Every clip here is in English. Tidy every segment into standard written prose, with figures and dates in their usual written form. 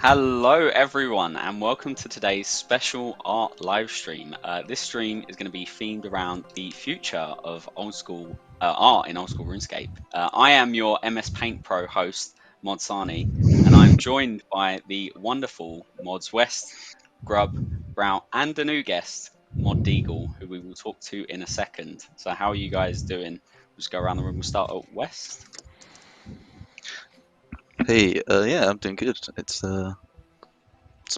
Hello everyone and welcome to today's special art live stream. This stream is going to be themed around the future of old school art in Old School Runescape. I am your MS Paint Pro host, Mod Sarnie, and I'm joined by the wonderful Mods West, Grub, Brow, and a new guest, Mod Deagle, who we will talk to in a second. So how are you guys doing? We'll just go around the room. We'll start at West. Hey, yeah, I'm doing good. It's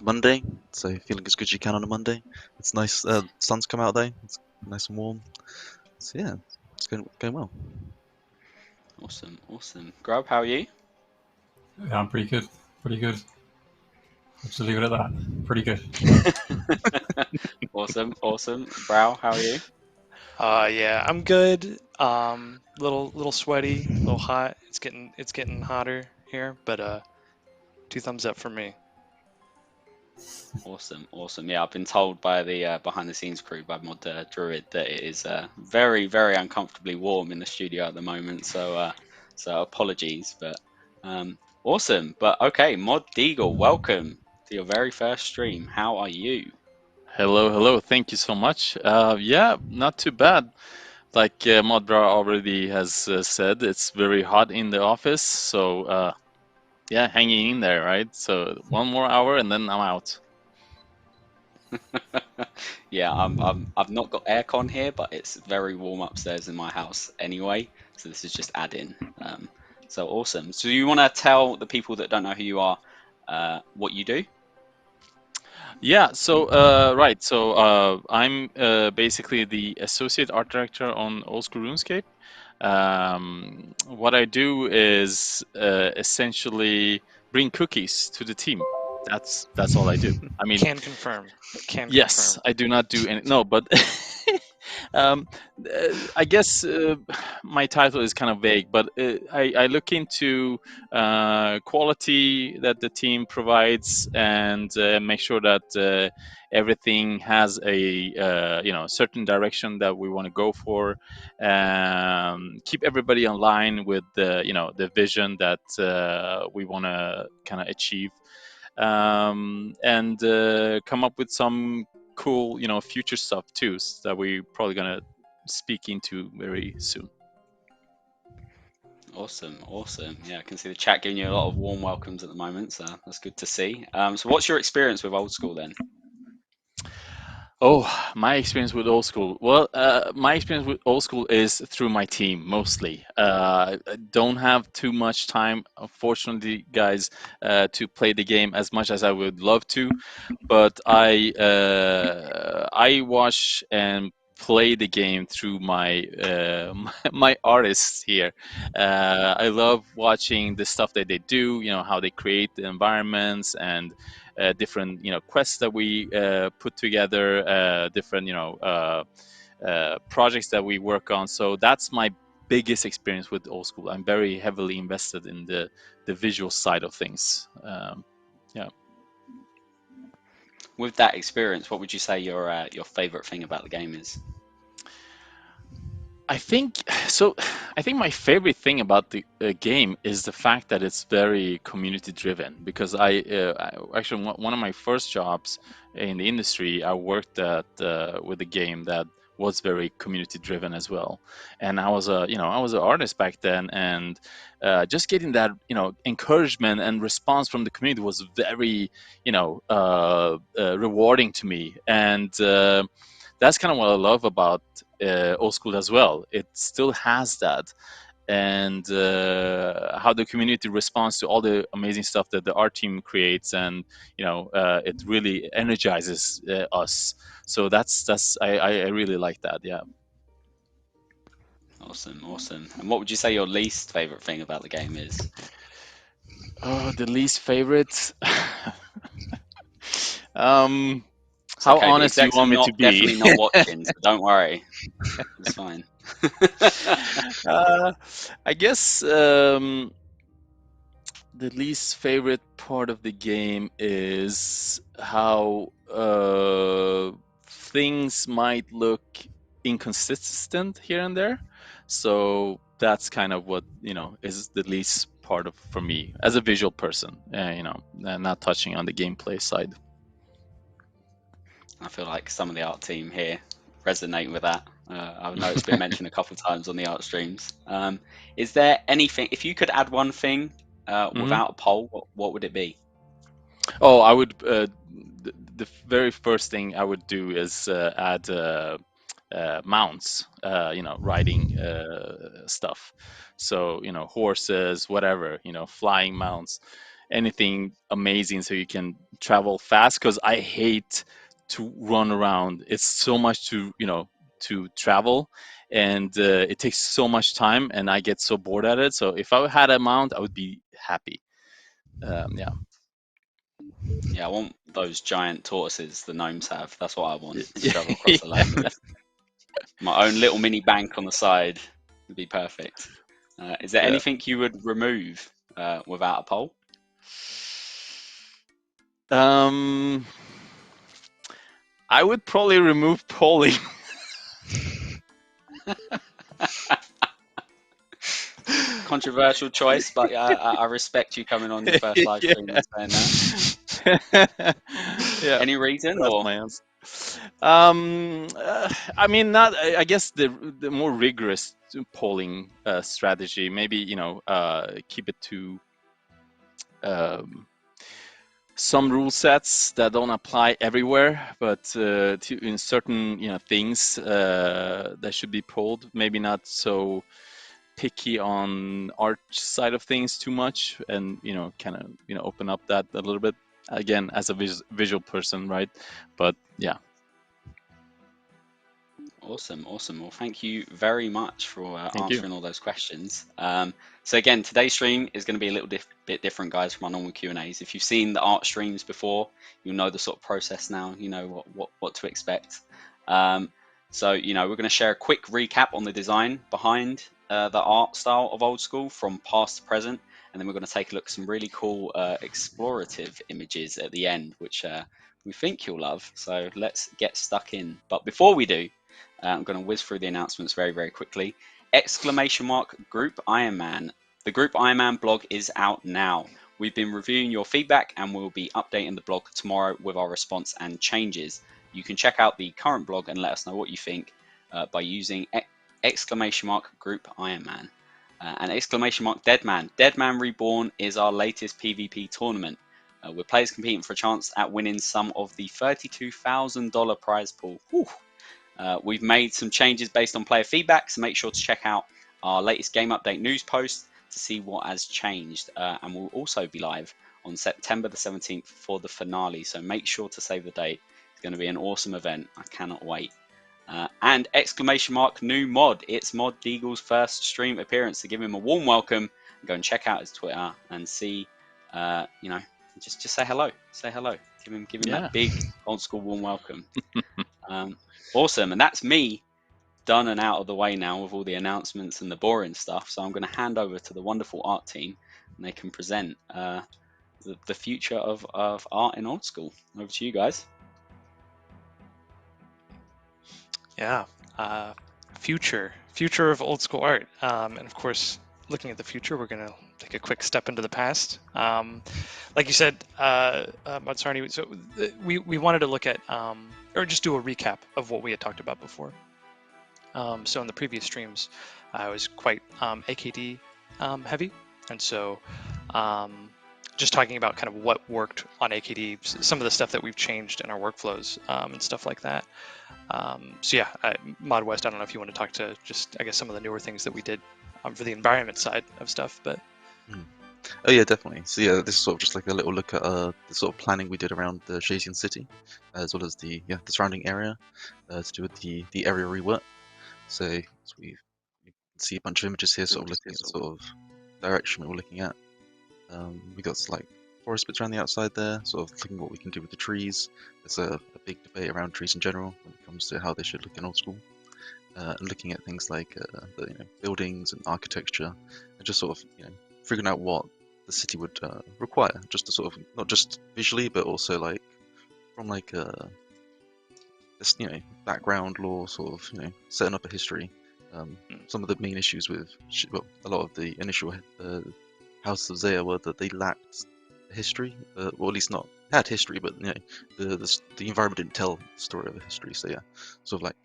Monday, so feeling as good as you can on a Monday. It's nice. Sun's come out though. It's nice and warm. So yeah, it's going well. Awesome. Grub, how are you? Yeah, I'm pretty good. Let's just leave it at that. Pretty good. Awesome. Brow, how are you? Yeah, I'm good. Little sweaty, a little hot. It's getting hotter here, but 2 thumbs up for me. Awesome. Yeah, I've been told by the behind the scenes crew by Mod Druid that it is very uncomfortably warm in the studio at the moment. So apologies, but awesome. But okay, Mod Deagle, welcome to your very first stream. How are you? Hello. Thank you so much. Yeah, not too bad. Like Modra already has said, it's very hot in the office. So yeah, hanging in there, right? So 1 more hour and then I'm out. Yeah, I've not got aircon here, but it's very warm upstairs in my house anyway. So this is just add-in. So awesome. So you want to tell the people that don't know who you are what you do? Yeah, so right, so I'm basically the associate art director on OldSchool Runescape. What I do is essentially bring cookies to the team. That's all I do. I mean, Can confirm. yes, I do not do any. No, but um, I guess my title is kind of vague, but I look into quality that the team provides and make sure that everything has a certain direction that we want to go for. Keep everybody in line with the vision that we want to kind of achieve. And come up with some cool, future stuff too that we're probably gonna speak into very soon. Awesome. Yeah, I can see the chat giving you a lot of warm welcomes at the moment, so that's good to see. So what's your experience with Old School then? Oh, my experience with Old School. Well, my experience with Old School is through my team mostly. I don't have too much time, unfortunately, guys, to play the game as much as I would love to. But I watch and play the game through my my artists here. I love watching the stuff that they do. How they create the environments and different quests that we put together, different projects that we work on. So that's my biggest experience with Old School. I'm very heavily invested in the visual side of things. Yeah. With that experience, what would you say your favorite thing about the game is? I think so. I think my favorite thing about the game is the fact that it's very community driven. Because actually one of my first jobs in the industry, I worked at with a game that was very community driven as well. And I was an artist back then, and just getting that encouragement and response from the community was very rewarding to me. And that's kind of what I love about Old School as well. It still has that. and how the community responds to all the amazing stuff that the art team creates, and it really energizes us. So I really like that. Yeah. Awesome, awesome. And what would you say your least favorite thing about the game is? Oh, the least favorite. It's How okay. The honest do you execs are want me to not be? definitely not watching, so don't worry. It's fine. I guess the least favorite part of the game is how things might look inconsistent here and there. So that's kind of what is the least part of for me as a visual person. Not touching on the gameplay side. I feel like some of the art team here resonate with that. I know it's been mentioned a couple of times on the art streams. Is there anything, if you could add one thing without a poll, what would it be? Oh, I would. The very first thing I would do is add mounts. Riding stuff. So horses, whatever. Flying mounts, anything amazing so you can travel fast. Because I hate to run around. It's so much to travel, and it takes so much time, and I get so bored at it. So if I had a mount, I would be happy. Yeah. Yeah, I want those giant tortoises the gnomes have. That's what I want to travel across the land with. My own little mini bank on the side would be perfect. Is there Yeah. anything you would remove without a poll? I would probably remove polling. Controversial choice, but I respect you coming on your first live stream and saying that. Yeah. Any reason, That's or my answer. I mean, not. I guess the more rigorous polling strategy. Maybe keep it to some rule sets that don't apply everywhere, but in certain things that should be polled. Maybe not so picky on art side of things too much, and kind of open up that a little bit again as a visual person, right? But yeah. Awesome. Well, thank you very much for Thank you. answering all those questions. So again, today's stream is going to be a little bit different, guys, from our normal Q&As. If you've seen the art streams before, you'll know the sort of process now. You know what to expect. So we're going to share a quick recap on the design behind the art style of Old School from past to present, and then we're going to take a look at some really cool explorative images at the end, which we think you'll love. So let's get stuck in. But before we do, I'm going to whiz through the announcements very, very quickly. ! Group Ironman. The Group Ironman blog is out now. We've been reviewing your feedback and we'll be updating the blog tomorrow with our response and changes. You can check out the current blog and let us know what you think by using ! Group Ironman. And ! Deadman. Deadman Reborn is our latest PvP tournament. With players competing for a chance at winning some of the $32,000 prize pool. Whew. We've made some changes based on player feedback, so make sure to check out our latest game update news post to see what has changed. And we'll also be live on September the 17th for the finale, so make sure to save the date. It's going to be an awesome event. I cannot wait. And ! New mod. It's Mod Deagle's first stream appearance, so give him a warm welcome. Go and check out his Twitter and see, just say hello. Say hello. Give him that big old school warm welcome. Awesome, and that's me done and out of the way now with all the announcements and the boring stuff. So I'm going to hand over to the wonderful art team, and they can present the future of art in Old School. Over to you guys. Yeah, future of old school art, and of course, looking at the future, we're gonna take a quick step into the past. Like you said, Sarnie, so we wanted to look at or just do a recap of what we had talked about before. So in the previous streams, I was quite AKD heavy, and so just talking about kind of what worked on AKD, some of the stuff that we've changed in our workflows and stuff like that. So yeah, Mod West, I don't know if you want to talk to just, I guess, some of the newer things that we did for the environment side of stuff. But Oh yeah, definitely. So yeah, this is sort of just like a little look at the sort of planning we did around the Shazian city, as well as the surrounding area, to do with the area rework. So, you can see a bunch of images here, sort of looking at the sort of direction we were looking at. We got like forest bits around the outside there, sort of looking at what we can do with the trees. There's a big debate around trees in general when it comes to how they should look in old school. And looking at things like the buildings and architecture, and just sort of figuring out what the city would require, just to sort of not just visually, but also like from like this background lore, sort of setting up a history. Some of the main issues with a lot of the initial House of Zaya were that they lacked history, or at least not had history, but the environment didn't tell the story of the history. So yeah, sort of like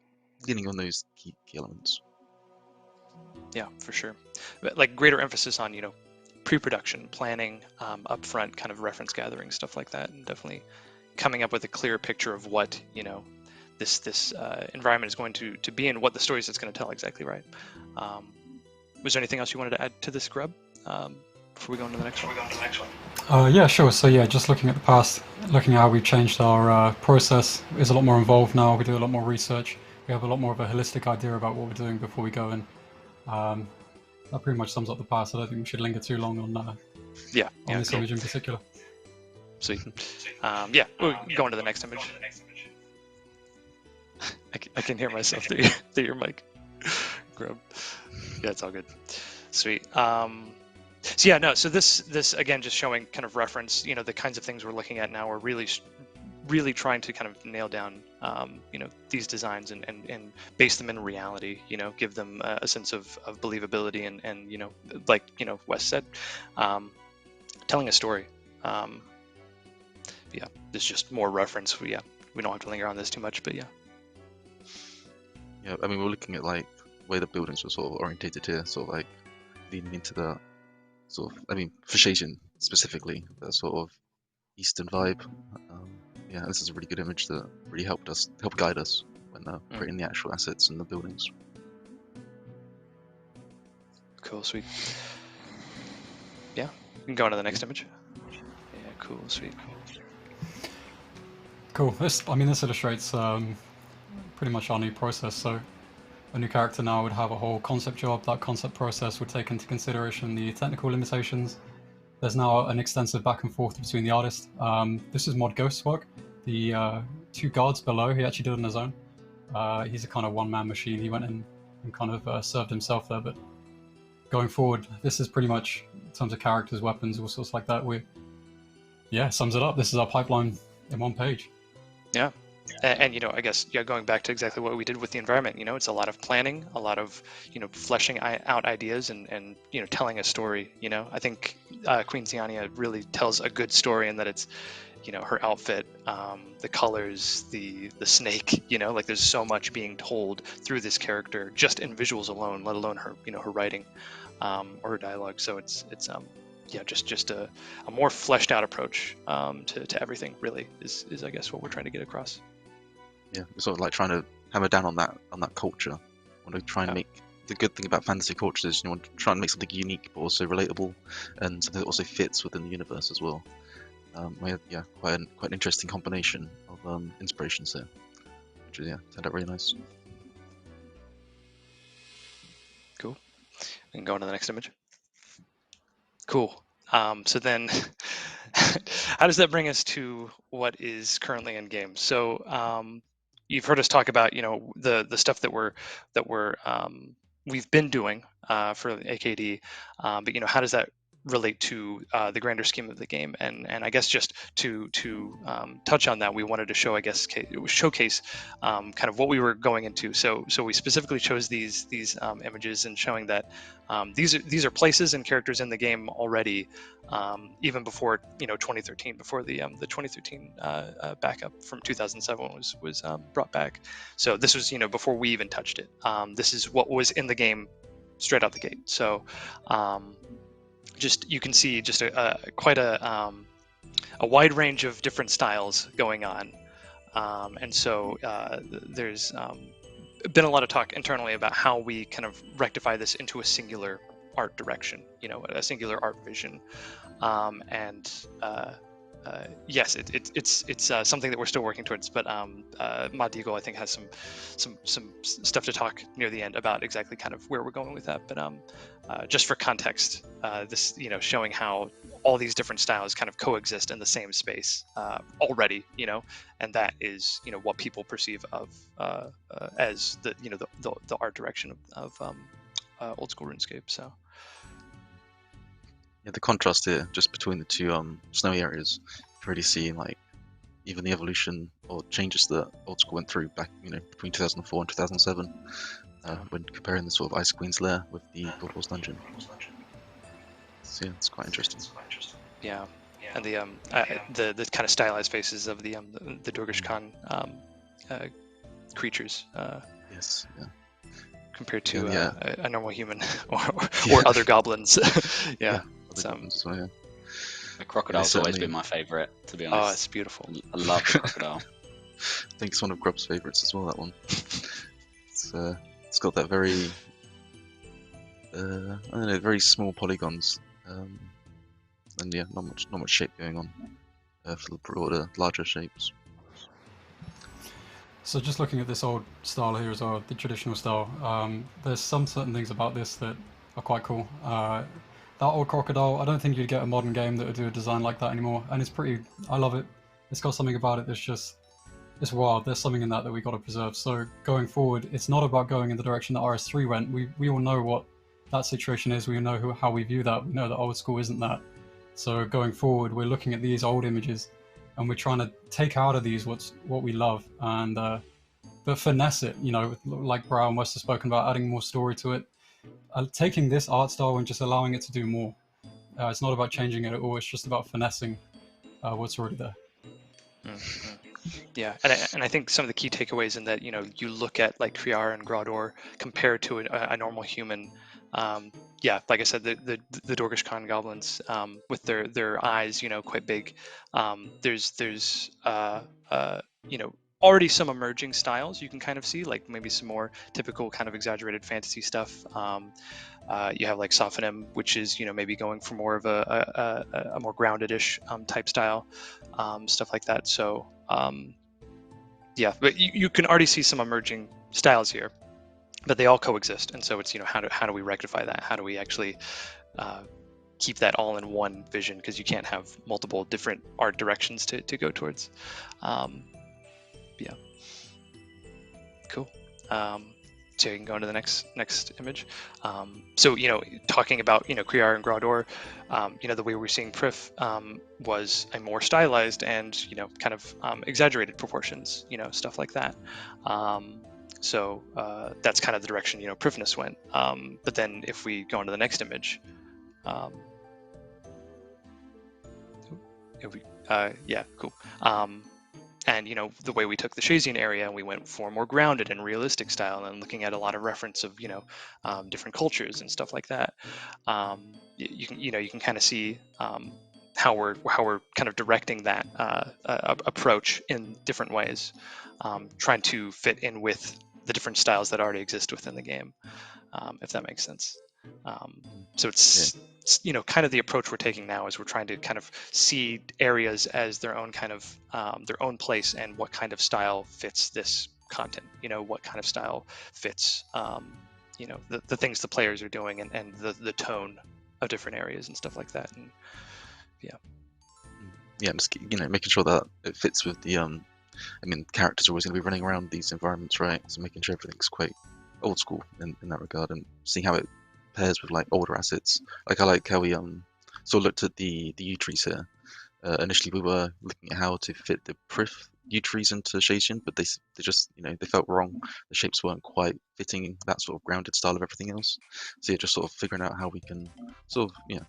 leaning on those key elements. yeah, for sure. But, like, greater emphasis on pre-production planning, upfront kind of reference gathering, stuff like that, and definitely coming up with a clear picture of what this environment is going to be and what the stories it's going to tell. Exactly right. Was there anything else you wanted to add to this, Grub, before we go on to the next one? Yeah, sure. So yeah, just looking at the past, looking at how we've changed our process is a lot more involved now. We do a lot more research. We have a lot more of a holistic idea about what we're doing before we go in. That pretty much sums up the past. I don't think we should linger too long on this image in particular. Sweet. Yeah, we'll go on to the next image. I can hear myself through your mic, Grub. Yeah, it's all good. Sweet. So yeah, no. So this again, just showing kind of reference. The kinds of things we're looking at now. We're really trying to kind of nail down, these designs and base them in reality. Give them a sense of believability and like Wes said, telling a story. Yeah, there's just more reference. We don't have to linger on this too much, but yeah. Yeah, I mean, we're looking at like the way the buildings were sort of orientated here, sort of like leaning into the sort of, I mean, for Shazian specifically, that sort of Eastern vibe. Yeah, this is a really good image that really helped guide us when creating the actual assets and the buildings. Cool, sweet. Yeah, we can go on to the next image. Yeah, cool, sweet. Cool. This illustrates pretty much our new process. So a new character now would have a whole concept job. That concept process would take into consideration the technical limitations. There's now an extensive back and forth between the artist. This is Mod Ghost's work. The two guards below, he actually did it on his own. He's a kind of one-man machine. He went in and kind of served himself there. But going forward, this is pretty much, in terms of characters, weapons, all sorts like that. Sums it up. This is our pipeline in one page. Yeah. And I guess going back to exactly what we did with the environment, it's a lot of planning, a lot of fleshing out ideas and telling a story. I think Queen Ziania really tells a good story in that it's her outfit, the colors, the snake. Like there's so much being told through this character just in visuals alone, let alone her her writing or her dialogue. So it's just a more fleshed out approach to everything. Really is I guess what we're trying to get across. Yeah, we're sort of like trying to hammer down on that culture. We want to try and make the good thing about fantasy culture is you want to try and make something unique but also relatable and something that also fits within the universe as well. We had quite an interesting combination of inspirations there, which turned out really nice. Cool. We can go on to the next image. Cool. So then, how does that bring us to what is currently in game? So you've heard us talk about the stuff that we've been doing for AKD, but how does that relate to the grander scheme of the game? And I guess just to touch on that, we wanted to showcase kind of what we were going into. So we specifically chose these images and showing that these are places and characters in the game already, even before 2013, before the 2013 backup from 2007 was brought back. So this was before we even touched it. This is what was in the game straight out the gate. So just you can see just quite a wide range of different styles going on, and so there's been a lot of talk internally about how we kind of rectify this into a singular art direction, you know, a singular art vision. Yes, it's something that we're still working towards. But Mod Deagle, I think, has some stuff to talk near the end about exactly kind of where we're going with that. But just for context, this, you know, showing how all these different styles kind of coexist in the same space already, you know, and that is, you know, what people perceive of as the, you know, the art direction of old school RuneScape. So. Yeah, the contrast here, just between the two snowy areas, you really see like even the evolution or changes that Old School went through back, you know, between 2004 and 2007, when comparing the sort of Ice Queen's lair with the Guild Wars dungeon. So yeah, it's quite interesting. Yeah, and the kind of stylized faces of the Durgish Khan creatures. Yes. Yeah. Compared to Yeah. a normal human or Yeah. other goblins. Yeah. Other goblins as well, yeah. The crocodile's always certainly- been my favourite, to be Oh, honest. it's beautiful. I love the crocodile. I think it's one of Grub's favourites as well, that one. It's got that very, I don't know, very small polygons, and yeah, not much shape going on for the broader, larger shapes. So just looking at this old style here as well, the traditional style, there's some certain things about this that are quite cool. That old crocodile, I don't think you'd get a modern game that would do a design like that anymore, and it's pretty, I love it. It's got something about it that's just, it's wild. There's something in that we got to preserve. So going forward, it's not about going in the direction that RS3 went. We all know what that situation is. We know how we view that. We know that old school isn't that. So going forward, we're looking at these old images, and we're trying to take out of these what we love, and but finesse it. You know, like Brow and West have spoken about, adding more story to it, taking this art style and just allowing it to do more. It's not about changing it at all. It's just about finessing what's already there. Mm-hmm. Yeah, and I think some of the key takeaways in that, you know, you look at like Kriar and Grador compared to a normal human. Yeah, like I said, the Dorgish Khan goblins with their eyes, you know, quite big. There's you know, already some emerging styles you can kind of see, like maybe some more typical kind of exaggerated fantasy stuff. You have like Sophonim, which is, you know, maybe going for more of a more grounded-ish type style, stuff like that. So yeah, but you can already see some emerging styles here, but they all coexist, and so it's, you know, how do we rectify that? How do we actually keep that all in one vision? Because you can't have multiple different art directions to go towards. Yeah, cool. So you can go into the next image. So, you know, talking about, you know, Kriar and Grador, you know, the way we're seeing Prif was a more stylized and, you know, kind of exaggerated proportions, you know, stuff like that. So that's kind of the direction, you know, Prifness went. But then if we go into the next image, yeah, cool. And, you know, the way we took the Shazian area, and we went for a more grounded and realistic style, and looking at a lot of reference of, you know, different cultures and stuff like that. You can kind of see how we're kind of directing that approach in different ways, trying to fit in with the different styles that already exist within the game, if that makes sense. So it's you know, kind of the approach we're taking now is we're trying to kind of see areas as their own kind of their own place, and what kind of style fits this content. You know, what kind of style fits you know, the things the players are doing, and the tone of different areas and stuff like that. And yeah, just, you know, making sure that it fits with the I mean, characters are always going to be running around these environments, right? So making sure everything's quite old school in that regard, and seeing how it pairs with like older assets. Like, I like how we sort of looked at the yew trees here. Initially we were looking at how to fit the Prif yew trees into Shazian, but they just, you know, they felt wrong. The shapes weren't quite fitting that sort of grounded style of everything else. So yeah, just sort of figuring out how we can sort of, yeah,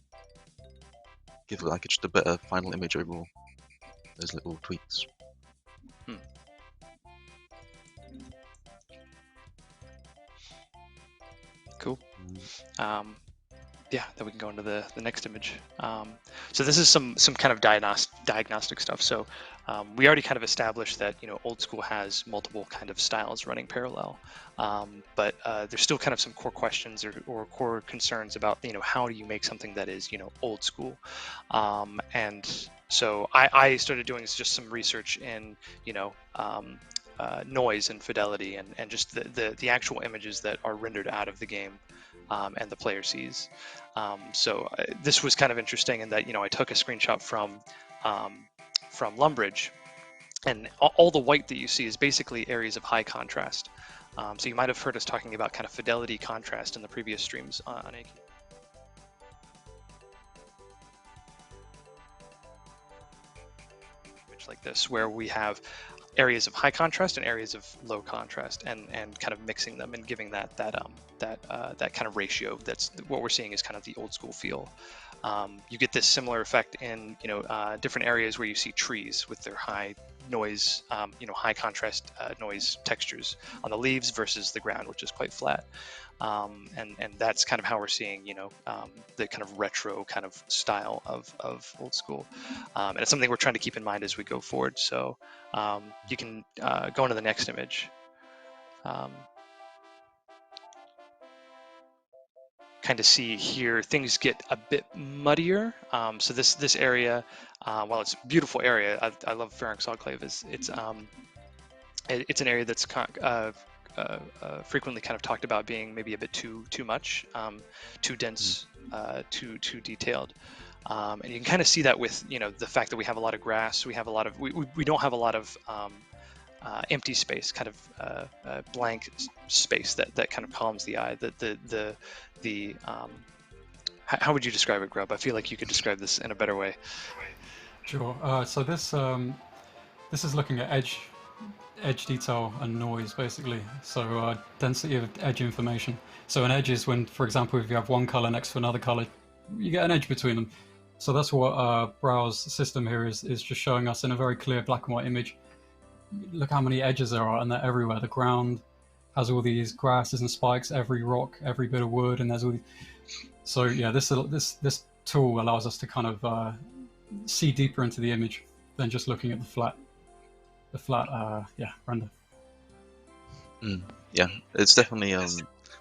give like just a better final image overall. Those little tweaks. Cool. Yeah, then we can go into the next image. So this is some kind of diagnostic stuff. So we already kind of established that Old School has multiple kind of styles running parallel, but there's still kind of some core questions or core concerns about how do you make something that is Old School, and so I started doing just some research in noise and fidelity and just the actual images that are rendered out of the game. And the player sees. So this was kind of interesting in that I took a screenshot from Lumbridge, and all the white that you see is basically areas of high contrast. So you might have heard us talking about kind of fidelity contrast in the previous streams on AK. Like this, where we have areas of high contrast and areas of low contrast, and kind of mixing them and giving that kind of ratio. That's what we're seeing is kind of the Old School feel. You get this similar effect in different areas where you see trees with their high noise, high contrast noise textures on the leaves versus the ground, which is quite flat. And that's kind of how we're seeing, the kind of retro kind of style of Old School. And it's something we're trying to keep in mind as we go forward. So you can go into the next image. Kind of see here things get a bit muddier. So this area, while it's a beautiful area, I love Pharynx Enclave. It's an area that's frequently kind of talked about being maybe a bit too much, too dense, too detailed. And you can kind of see that with the fact that we have a lot of grass, we have a lot of we don't have a lot of empty space, kind of blank space that kind of calms the eye. How would you describe it, Grub? I feel like you could describe this in a better way. Sure. So this is looking at edge detail and noise, basically. So density of edge information. So an edge is when, for example, if you have one color next to another color, you get an edge between them. So that's what Brow's system here is just showing us in a very clear black and white image. Look how many edges there are, and they're everywhere. The ground has all these grasses and spikes, every rock, every bit of wood, and there's all. So yeah, this tool allows us to kind of see deeper into the image than just looking at the flat render. Yeah, it's definitely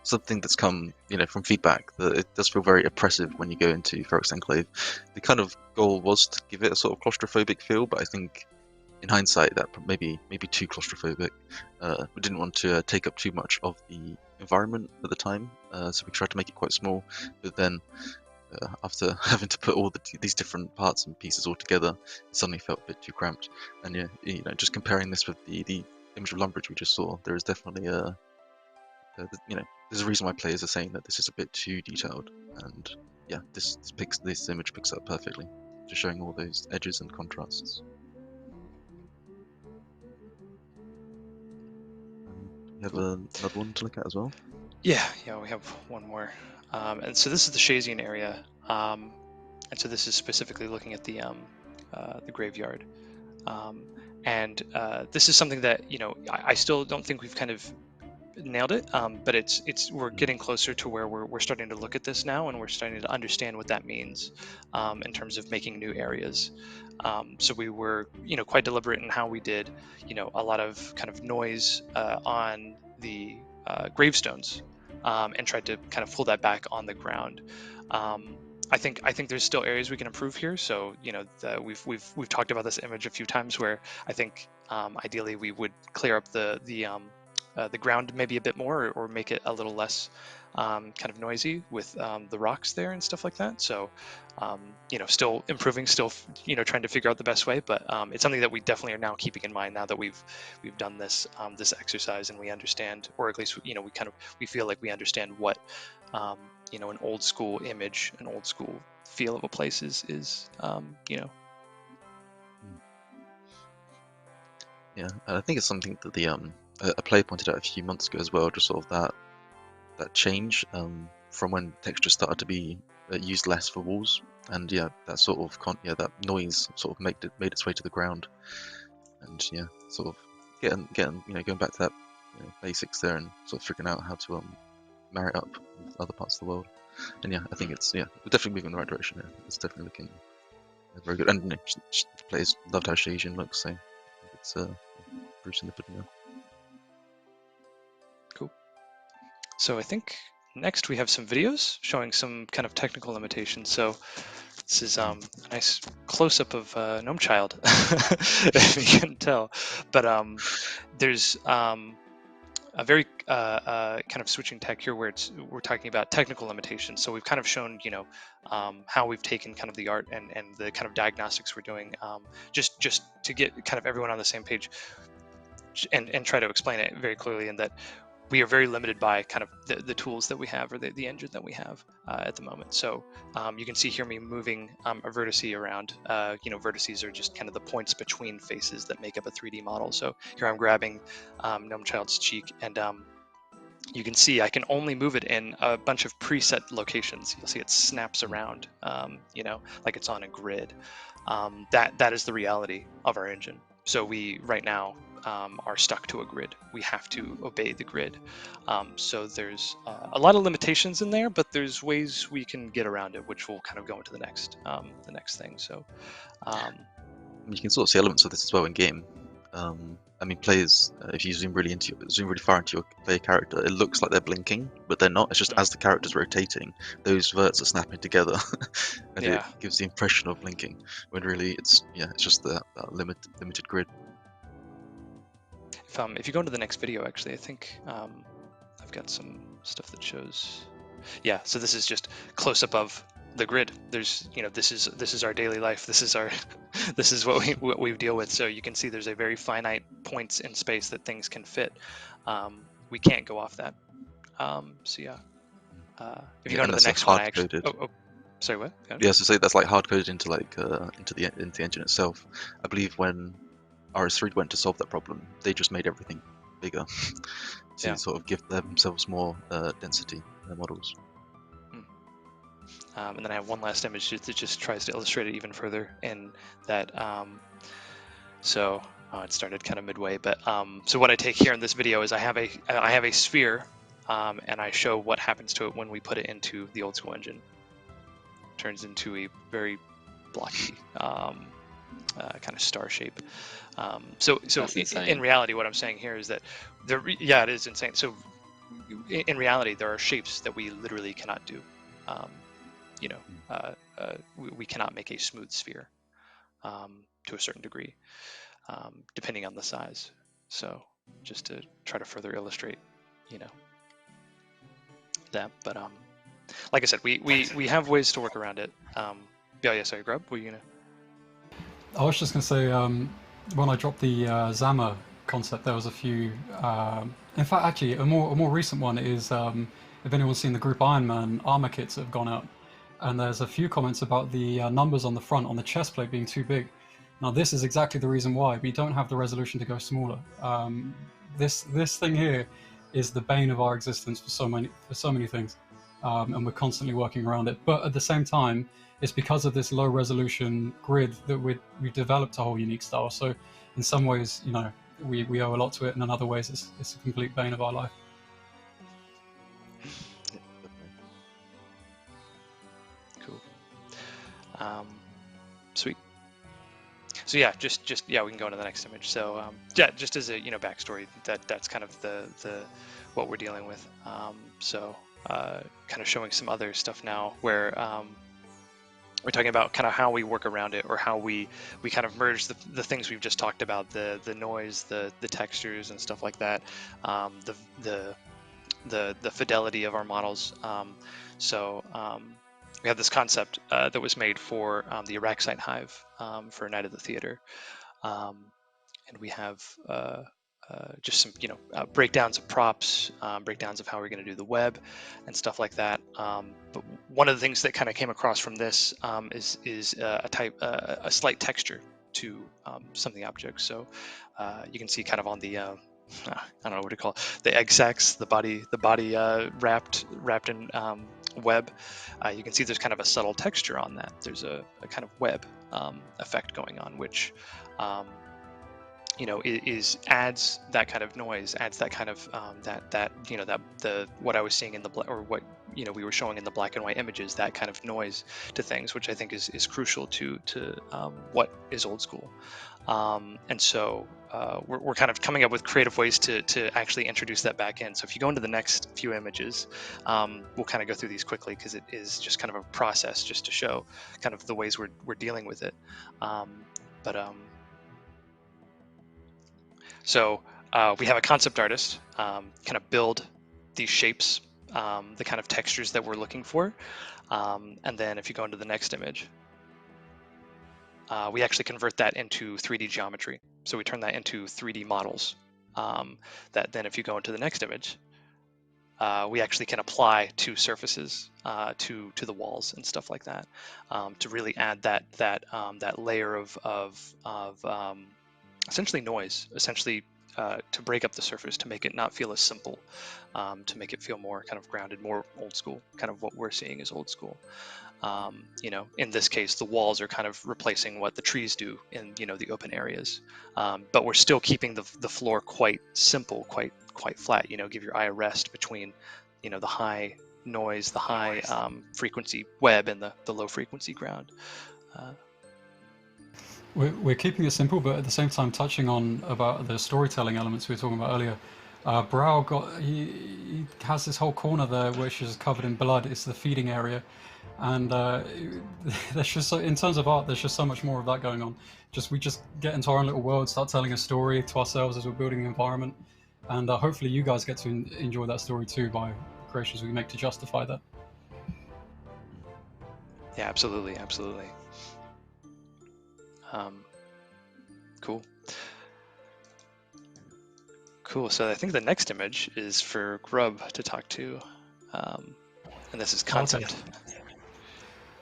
something that's come from feedback, that it does feel very oppressive when you go into Pharynx Enclave. The kind of goal was to give it a sort of claustrophobic feel, but I think in hindsight that maybe too claustrophobic. We didn't want to take up too much of the environment at the time, so we tried to make it quite small, but then after having to put all these different parts and pieces all together, it suddenly felt a bit too cramped. And just comparing this with the image of Lumbridge we just saw, there is definitely there's a reason why players are saying that this is a bit too detailed. And yeah, this image picks up perfectly, just showing all those edges and contrasts. You have another one to look at as well? Yeah, we have one more. And so this is the Shazian area. And so this is specifically looking at the graveyard. And this is something that, I still don't think we've kind of nailed it, but we're getting closer to where we're starting to look at this now, and we're starting to understand what that means in terms of making new areas. So we were quite deliberate in how we did a lot of kind of noise on the gravestones, and tried to kind of pull that back on the ground. I think there's still areas we can improve here. So we've talked about this image a few times, where I think ideally we would clear up the ground maybe a bit more, or make it a little less kind of noisy with the rocks there and stuff like that. So still improving, still trying to figure out the best way, but it's something that we definitely are now keeping in mind now that we've done this this exercise, and we understand, or at least we feel like we understand what an old school image, an old school feel of a place is. Yeah, and I think it's something that a player pointed out a few months ago as well, just sort of that change from when texture started to be used less for walls, and yeah, that sort of that noise sort of made its way to the ground, and yeah, sort of getting going back to that basics there, and sort of figuring out how to marry it up with other parts of the world. And yeah, I think we're definitely moving in the right direction here. It's definitely Very good. And the players loved how Asian looks, so it's proofs in the pudding there. Cool. So I think next we have some videos showing some kind of technical limitations. So this is a nice close-up of Gnome Child, if you can tell. But there's a very kind of switching tech here where we're talking about technical limitations. So we've kind of shown, how we've taken kind of the art and the kind of diagnostics we're doing, just to get kind of everyone on the same page and try to explain it very clearly, in that we are very limited by kind of the tools that we have, or the engine that we have at the moment. So you can see here me moving a vertice around. Vertices are just kind of the points between faces that make up a 3D model. So here I'm grabbing Gnome Child's cheek, and you can see I can only move it in a bunch of preset locations. You'll see it snaps around, like it's on a grid. That is the reality of our engine. So we right now are stuck to a grid. We have to obey the grid. So there's a lot of limitations in there, but there's ways we can get around it, which we'll kind of go into the next thing. So you can sort of see elements of this as well in game. Players, if you zoom really far into your player character, it looks like they're blinking, but they're not. It's just as the character's rotating, those verts are snapping together, and it gives the impression of blinking, when really it's just that limited grid. If you go into the next video, actually, I think I've got some stuff that shows. Yeah, so this is just close up of the grid. There's, this is our daily life. This is what we deal with. So you can see there's a very finite points in space that things can fit. We can't go off that. If you go to the next one, I actually. Sorry, what? Yeah, so say that's like hard coded into the engine itself. I believe when RS3 went to solve that problem, they just made everything bigger to sort of give themselves more density in their models. And then I have one last image that just tries to illustrate it even further in that. It started kind of midway, but so what I take here in this video is I have a sphere, and I show what happens to it when we put it into the old school engine. It turns into a very blocky kind of star shape. So in reality, what I'm saying here is that it is insane. So in reality, there are shapes that we literally cannot do. We cannot make a smooth sphere to a certain degree, depending on the size. So just to try to further illustrate, that. But like I said, we have ways to work around it. Sorry, Grub, were you gonna? I was just gonna say, when I dropped the Zama concept, there was a few. In fact, actually, a more recent one is if anyone's seen the Group Iron Man armor kits that have gone out, and there's a few comments about the numbers on the front on the chest plate being too big. Now, this is exactly the reason why we don't have the resolution to go smaller. This thing here is the bane of our existence for so many things, and we're constantly working around it. But at the same time, it's because of this low resolution grid that we developed a whole unique style. So in some ways, we owe a lot to it, and in other ways it's a complete bane of our life. Cool. Sweet. So yeah, just we can go into the next image. So just as a backstory, that's kind of the what we're dealing with. Kind of showing some other stuff now where we're talking about kind of how we work around it, or how we kind of merge the things we've just talked about, the noise, the textures and stuff like that, the fidelity of our models. We have this concept that was made for the Araxite Hive for Night of the Theater, and we have just some breakdowns of props, breakdowns of how we're going to do the web and stuff like that. But one of the things that kind of came across from this is a slight texture to some of the objects. So you can see kind of on the I don't know what to call it, the egg sacs, the body wrapped in web. You can see there's kind of a subtle texture on that. There's a kind of web effect going on, which adds that kind of noise, adds that kind of that what I was seeing in the or what we were showing in the black and white images, that kind of noise to things, which I think is crucial to what is old school. And so we're kind of coming up with creative ways to actually introduce that back in. So if you go into the next few images, we'll kind of go through these quickly because it is just kind of a process just to show kind of the ways we're dealing with it. So we have a concept artist kind of build these shapes, the kind of textures that we're looking for. And then if you go into the next image, we actually convert that into 3D geometry. So we turn that into 3D models. That then if you go into the next image, we actually can apply to surfaces, to the walls and stuff like that, to really add that layer of essentially noise, essentially to break up the surface, to make it not feel as simple, to make it feel more kind of grounded, more old school, kind of what we're seeing is old school. In this case, the walls are kind of replacing what the trees do in the open areas, but we're still keeping the floor quite simple, quite flat. Give your eye a rest between the high noise, the high frequency web, and the low frequency ground. We're keeping it simple, but at the same time touching on about the storytelling elements we were talking about earlier. Brow he has this whole corner there which is covered in blood. It's the feeding area, and there's just in terms of art, there's just so much more of that going on. We just get into our own little world, start telling a story to ourselves as we're building the environment, and hopefully you guys get to enjoy that story too by the creations we make to justify that. Yeah, absolutely. Cool. So I think the next image is for Grub to talk to, and this is concept.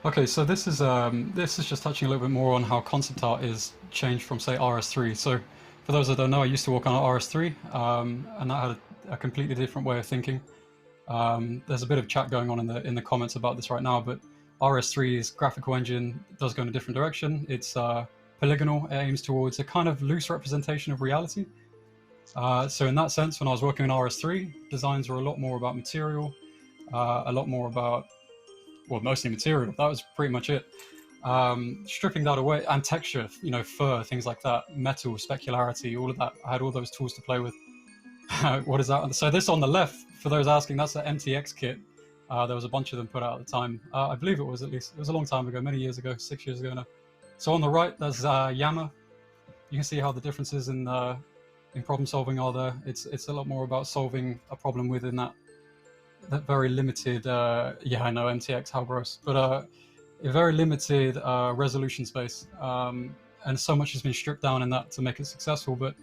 Okay, so this is just touching a little bit more on how concept art is changed from, say, RS3. So for those that don't know, I used to work on RS3, and that had a completely different way of thinking. There's a bit of chat going on in the comments about this right now, but RS3's graphical engine does go in a different direction. It's polygonal. It aims towards a kind of loose representation of reality. So in that sense, when I was working on RS3, designs were a lot more about material, a lot more about, well, mostly material. That was pretty much it. Stripping that away, and texture, fur, things like that, metal, specularity, all of that. I had all those tools to play with. What is that? So this on the left, for those asking, that's the MTX kit. There was a bunch of them put out at the time. I believe it was a long time ago, many years ago, 6 years ago now. So on the right, there's Yammer. You can see how the differences in problem solving are there. It's a lot more about solving a problem within that very limited, I know MTX, how gross, but a very limited resolution space, and so much has been stripped down in that to make it successful. But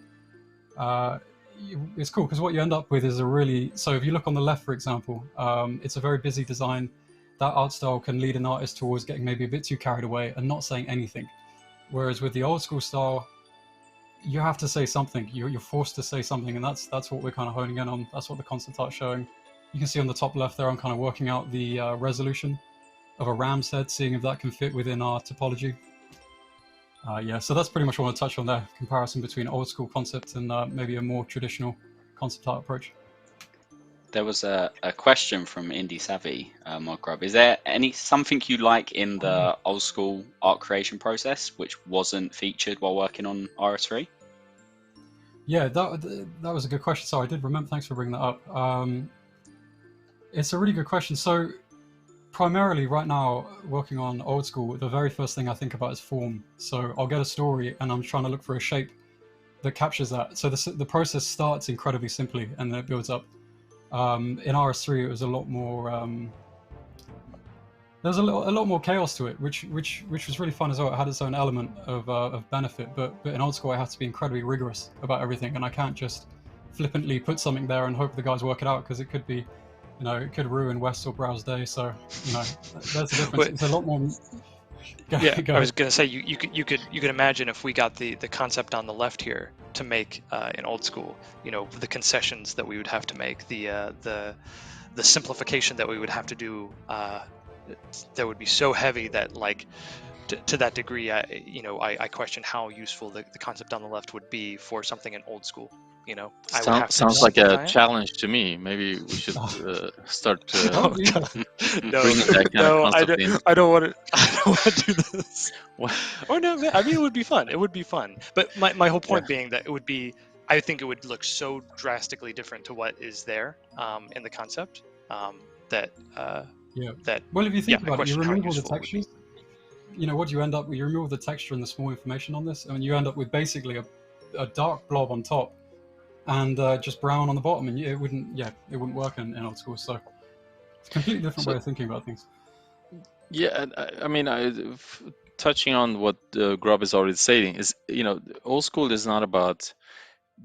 it's cool because what you end up with is so if you look on the left, for example, it's a very busy design. That art style can lead an artist towards getting maybe a bit too carried away and not saying anything, whereas with the old school style, you have to say something. You're forced to say something, and that's what we're kind of honing in on. That's what the concept art's showing. You can see on the top left there, I'm kind of working out the resolution of a ram's head, seeing if that can fit within our topology. So that's pretty much what I want to touch on there. Comparison between old school concept and maybe a more traditional concept art approach. There was a question from Indy Savvy, Grub. Is there something you like in the old school art creation process which wasn't featured while working on RS3? Yeah, that was a good question. So I did remember. Thanks for bringing that up. It's a really good question. So primarily right now, working on old school, the very first thing I think about is form. So I'll get a story and I'm trying to look for a shape that captures that. So the process starts incredibly simply and then it builds up. In RS3, it was a lot more. There's a lot more chaos to it, which was really fun as well. It had its own element of benefit, but in old school, I have to be incredibly rigorous about everything, and I can't just flippantly put something there and hope the guys work it out, because it could be, it could ruin West or Brow's day. So, there's the difference. It's a lot more. I was going to say you could imagine if we got the concept on the left here to make in old school, the concessions that we would have to make, the simplification that we would have to do, that would be so heavy that to that degree, I question how useful the concept on the left would be for something in old school. you know, I would have to Sounds like a simplify it. challenge to me. Maybe we should start Oh, God. No, bringing that kind of no, concept in. I don't want to. I don't want to do this. What? Or no, I mean, it would be fun. It would be fun. But my whole Yeah. point being that it would be, I think it would look so drastically different to what is there in the concept that Yeah. that Well, if you think I about it, you question how remove all the useful it would be. textures. You know, what do you end up with? You remove the texture and the small information on this, and you end up with basically a dark blob on top and just brown on the bottom, and it wouldn't work in old school. So it's a completely different way of thinking about things. Yeah, I mean, touching on what Grub is already saying is, you know, old school is not about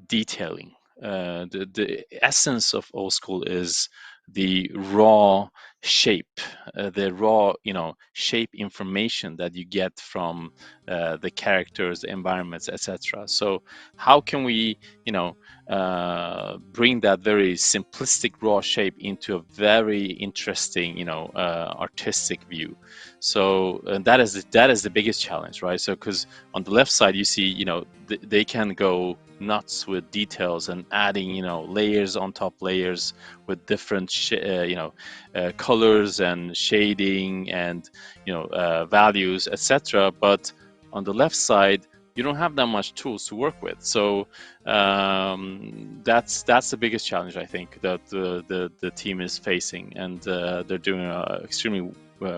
detailing. The essence of old school is the raw shape, the raw, you know, shape information that you get from the characters, the environments, etc. So how can we, you know, bring that very simplistic raw shape into a very interesting, you know, artistic view? So that is the biggest challenge, right? So because on the left side you see, you know, they can go nuts with details and adding, you know, layers on top layers with different colors and shading and, you know, values, etc. But on the left side you don't have that much tools to work with. So that's the biggest challenge I think that the team is facing, and they're doing an extremely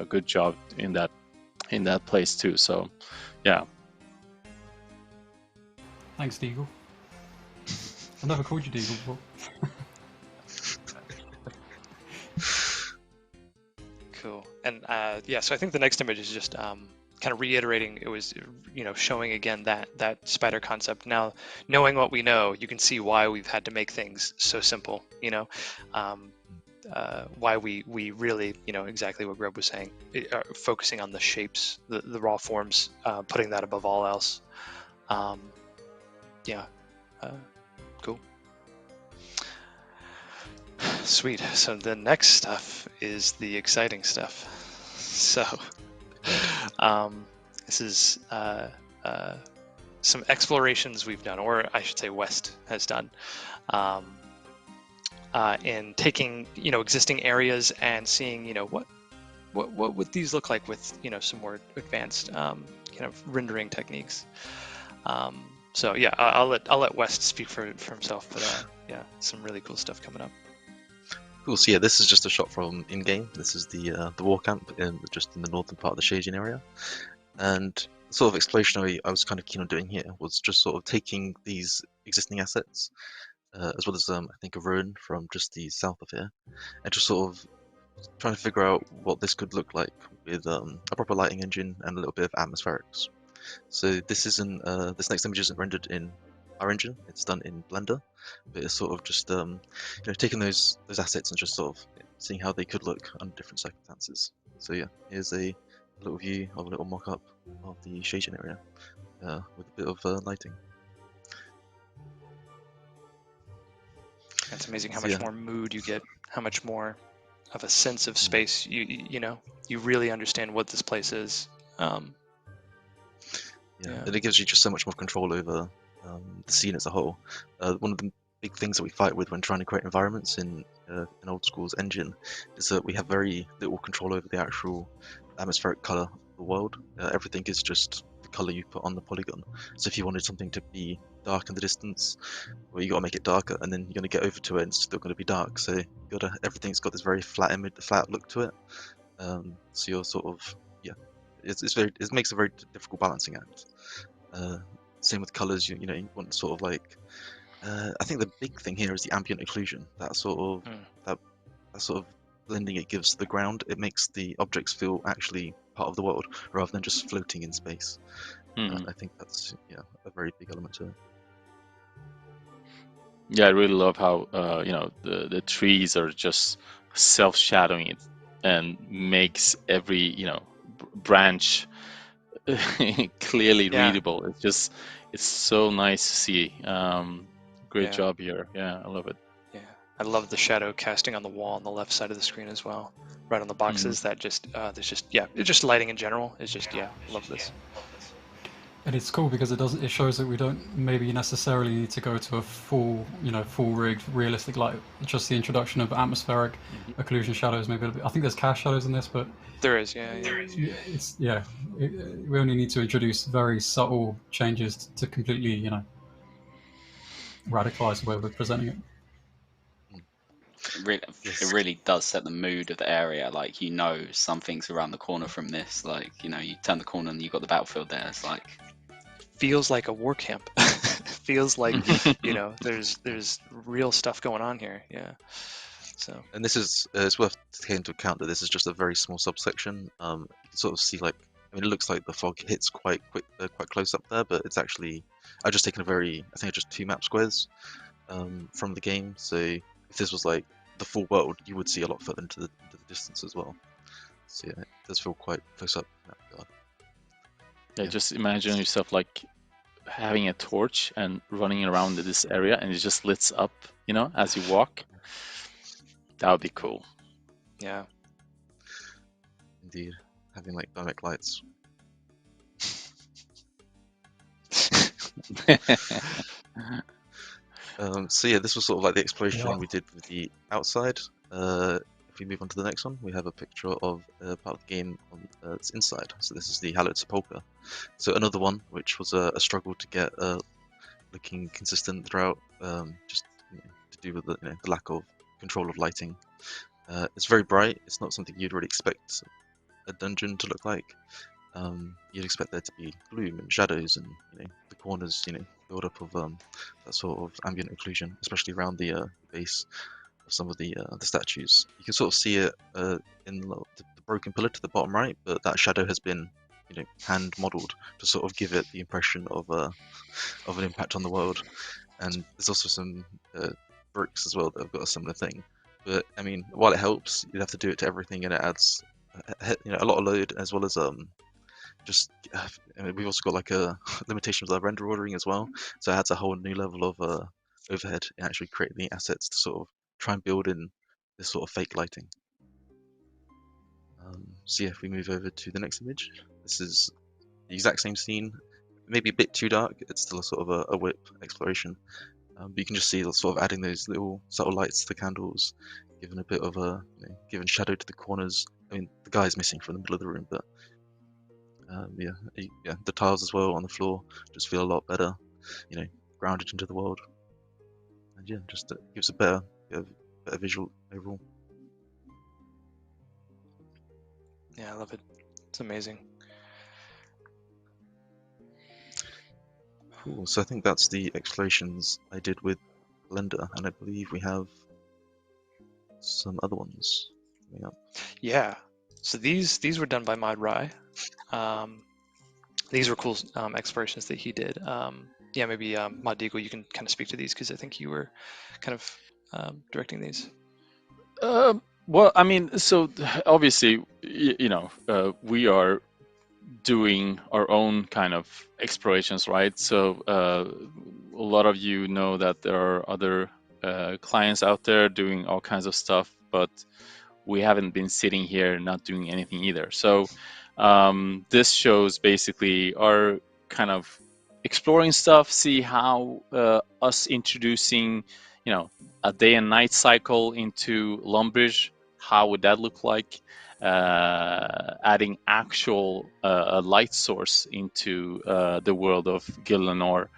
good job in that place too. So yeah. Thanks, Deagle. I've never called you Deagle before. Cool. And yeah, so I think the next image is just kind of reiterating. It was, you know, showing again that spider concept. Now, knowing what we know, you can see why we've had to make things so simple. You know, why we really, you know, exactly what Grub was saying, focusing on the shapes, the raw forms, putting that above all else. Yeah, cool. Sweet. So the next stuff is the exciting stuff. So this is some explorations we've done, or I should say West has done, in taking, you know, existing areas and seeing, you know, what would these look like with, you know, some more advanced kind of rendering techniques. So yeah, I'll let West speak for himself, but yeah, some really cool stuff coming up. Cool. So yeah, this is just a shot from in-game. This is the war camp just in the northern part of the staging area, and the sort of exploration I was kind of keen on doing here was just sort of taking these existing assets, as well as I think a ruin from just the south of here, and just sort of trying to figure out what this could look like with a proper lighting engine and a little bit of atmospherics. So this isn't this next image isn't rendered in our engine; it's done in Blender. But it's sort of just you know, taking those assets and just sort of seeing how they could look under different circumstances. So yeah, here's a little view of a little mock-up of the staging area with a bit of lighting. It's amazing how So, much yeah. more mood you get, how much more of a sense of space. You know, you really understand what this place is. Yeah, and it gives you just so much more control over the scene as a whole. One of the big things that we fight with when trying to create environments in Old School's engine is that we have very little control over the actual atmospheric color of the world. Everything is just the color you put on the polygon. So if you wanted something to be dark in the distance, well, you got to make it darker, and then you're going to get over to it and it's still going to be dark. So everything's got this very flat look to it. So you're sort of, yeah, it makes a very difficult balancing act. Same with colors. You know, you want sort of like I think the big thing here is the ambient occlusion. That sort of that sort of blending it gives to the ground. It makes the objects feel actually part of the world rather than just floating in space. I think that's a very big element to it. Yeah, I really love how you know, the trees are just self-shadowing it and makes every, you know, branch clearly readable. It's so nice to see. Great job here. Yeah, I love it. Yeah, I love the shadow casting on the wall on the left side of the screen as well, right on the boxes. That just there's just it's just lighting in general is just love this. And it's cool because it shows that we don't maybe necessarily need to go to a full rigged realistic light. Just the introduction of atmospheric occlusion shadows, maybe a bit. I think there's cast shadows in this, but There is, yeah. we only need to introduce very subtle changes to completely radicalize the way we're presenting it. It really does set the mood of the area. Like, something's around the corner from this. Like, you turn the corner and you've got the battlefield there. It's like, Feels like a war camp. Feels like there's real stuff going on here. Yeah. So. And this is it's worth taking into account that this is just a very small subsection. You can sort of see, like, I mean, it looks like the fog hits quite quick, quite close up there, but it's actually I've just taken I think just 2 map squares from the game. So if this was like the full world, you would see a lot further into the distance as well. So yeah, it does feel quite close up in that regard. Yeah, just imagine yourself like having a torch and running around this area, and it just lights up, as you walk. That would be cool. Yeah. Indeed, having like dynamic lights. So yeah, this was sort of like the exploration we did with the outside. If we move on to the next one, we have a picture of part of the game on its inside. So this is the Hallowed Sepulchre. So another one which was a struggle to get looking consistent throughout, just to do with the lack of control of lighting. It's very bright. It's not something you'd really expect a dungeon to look like. You'd expect there to be gloom and shadows, and the corners, build up of that sort of ambient occlusion, especially around the base of some of the statues. You can sort of see it in the broken pillar to the bottom right, but that shadow has been hand modeled to sort of give it the impression of an impact on the world. And there's also some bricks as well that have got a similar thing. But I mean, while it helps, you have to do it to everything, and it adds a lot of load, as well as we've also got like a limitation with our render ordering as well, so it adds a whole new level of overhead in actually creating the assets to sort of try and build in this sort of fake lighting. So yeah, if we move over to the next image, this is the exact same scene, maybe a bit too dark. It's still a sort of a whip exploration, but you can just see sort of adding those little subtle lights to the candles, giving a bit of giving shadow to the corners. I mean, the guy's missing from the middle of the room, but the tiles as well on the floor just feel a lot better, grounded into the world, and yeah, just gives a better visual overall. Yeah, I love it. It's amazing. Cool. So I think that's the explorations I did with Blender, and I believe we have some other ones coming up. Yeah. So these were done by Mod Rai. These were cool explorations that he did. Yeah, maybe Mod Deagle, you can kind of speak to these because I think you were kind of directing these. Well, I mean, so obviously, we are doing our own kind of explorations, right? So a lot of you know that there are other clients out there doing all kinds of stuff, but we haven't been sitting here not doing anything either. So this shows basically our kind of exploring stuff, see how us introducing, a day and night cycle into Lumbridge, how would that look like? Adding actual light source into the world of Gillenor,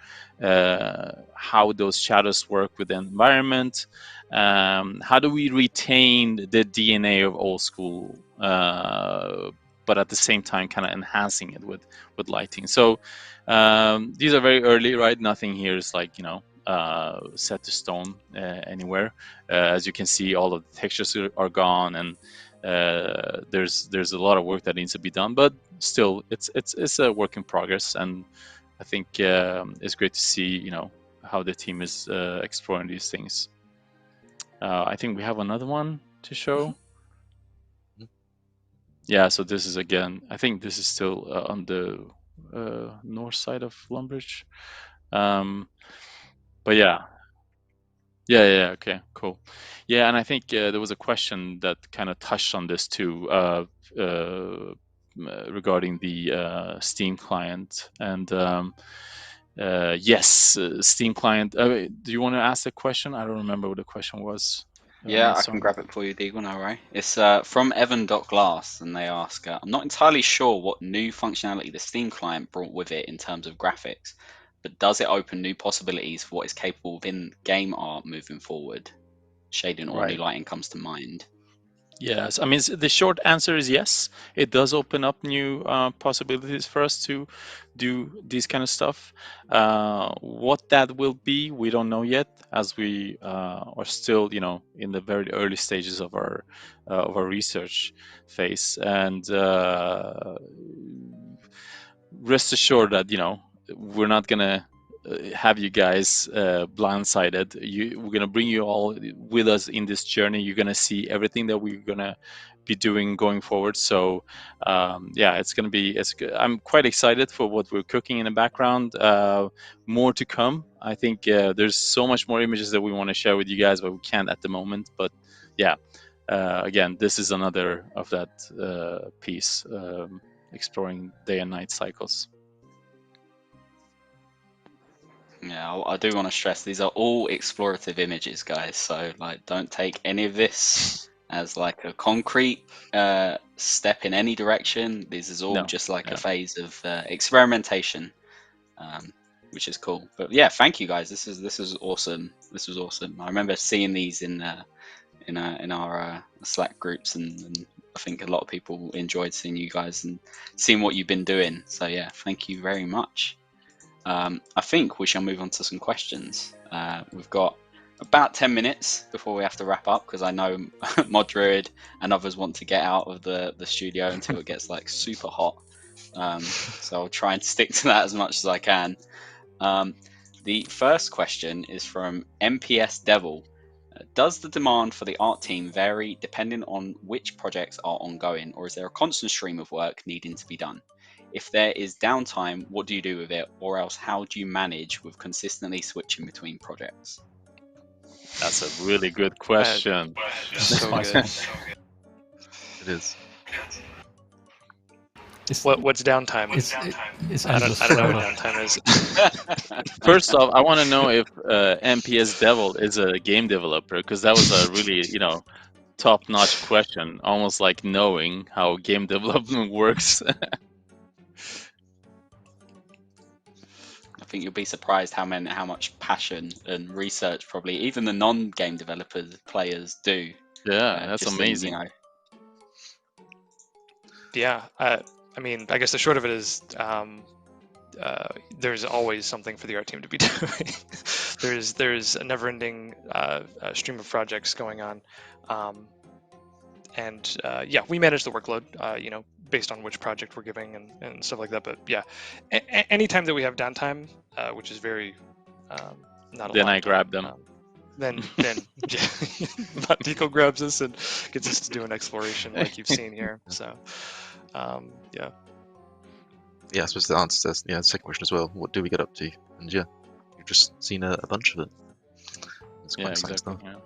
how those shadows work with the environment, how do we retain the DNA of old school, but at the same time kind of enhancing it with lighting. So these are very early, right? Nothing here is like set to stone anywhere. As you can see, all of the textures are gone, and there's a lot of work that needs to be done, but still it's a work in progress, and I think it's great to see how the team is exploring these things. I think we have another one to show. Yeah, so this is again, I think this is still on the north side of Lumbridge, but yeah, okay, cool. Yeah, and I think there was a question that kind of touched on this too. regarding the Steam client. And yes, Steam client. Do you want to ask the question? I don't remember what the question was. Yeah, I can Sarnie. grab it for you, Deagle, no worry. It's from Evan.glass, and they ask, I'm not entirely sure what new functionality the Steam client brought with it in terms of graphics, but does it open new possibilities for what is capable within game art moving forward? Shading or new Right. lighting comes to mind. Yes, I mean the short answer is yes. It does open up new possibilities for us to do this kind of stuff. What that will be, we don't know yet, as we are still, in the very early stages of our research phase. And rest assured that we're not gonna have you guys blindsided. We're gonna bring you all with us in this journey. You're gonna see everything that we're gonna be doing going forward. So yeah, it's gonna be. I'm quite excited for what we're cooking in the background. More to come. I think there's so much more images that we want to share with you guys, but we can't at the moment. But yeah, again, this is another of that piece. Exploring day and night cycles. Yeah, I do want to stress these are all explorative images, guys. So like, don't take any of this as like a concrete step in any direction. This is all No, just like yeah. a phase of experimentation, which is cool. But yeah, thank you guys. This is awesome. This was awesome. I remember seeing these in our Slack groups, and I think a lot of people enjoyed seeing you guys and seeing what you've been doing. So yeah, thank you very much. I think we shall move on to some questions. We've got about 10 minutes before we have to wrap up, because I know Mod Druid and others want to get out of the studio until it gets like super hot. So I'll try and stick to that as much as I can. The first question is from MPS Devil. Does the demand for the art team vary depending on which projects are ongoing, or is there a constant stream of work needing to be done? If there is downtime, what do you do with it? Or else, how do you manage with consistently switching between projects? That's a really good question. So Spicy. good. It is. What's downtime? It's I endless don't know what forever. downtime is. First off, I want to know if MPS Devil is a game developer, because that was a really, top-notch question, almost like knowing how game development works. I think you'll be surprised how much passion and research probably even the non-game developers players do. Yeah, that's just amazing. Yeah, I mean, I guess the short of it is there's always something for the art team to be doing. there's a never-ending stream of projects going on, and yeah, we manage the workload, based on which project we're giving and stuff like that. But yeah, anytime that we have downtime, which is very not a Then lot I of grab time, them. then yeah, Nico grabs us and gets us to do an exploration like you've seen here. So yeah. Yeah, I suppose the answer to the second question as well. What do we get up to? And yeah, you've just seen a bunch of it. It's quite Yeah, exciting exactly. stuff. Yeah.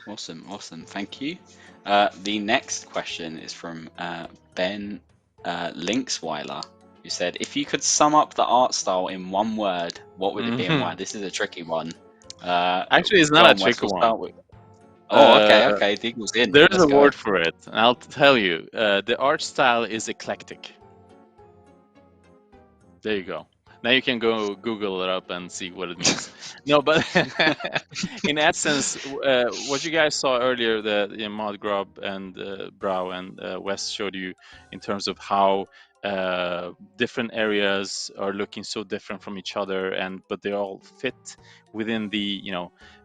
Awesome, thank you. The next question is from Ben Linksweiler, who said, if you could sum up the art style in one word, what would it be and why? This is a tricky one. Actually, it's Go not a on, Wes, tricky we'll one. start with... Oh, okay, Uh, Deagle's in. There's Let's a go. word for it, and I'll tell you. The art style is eclectic. There you go. Now you can go Google it up and see what it means. No, but in essence, what you guys saw earlier, the Mod Grub and Brow and West showed you in terms of how different areas are looking so different from each other, but they all fit within the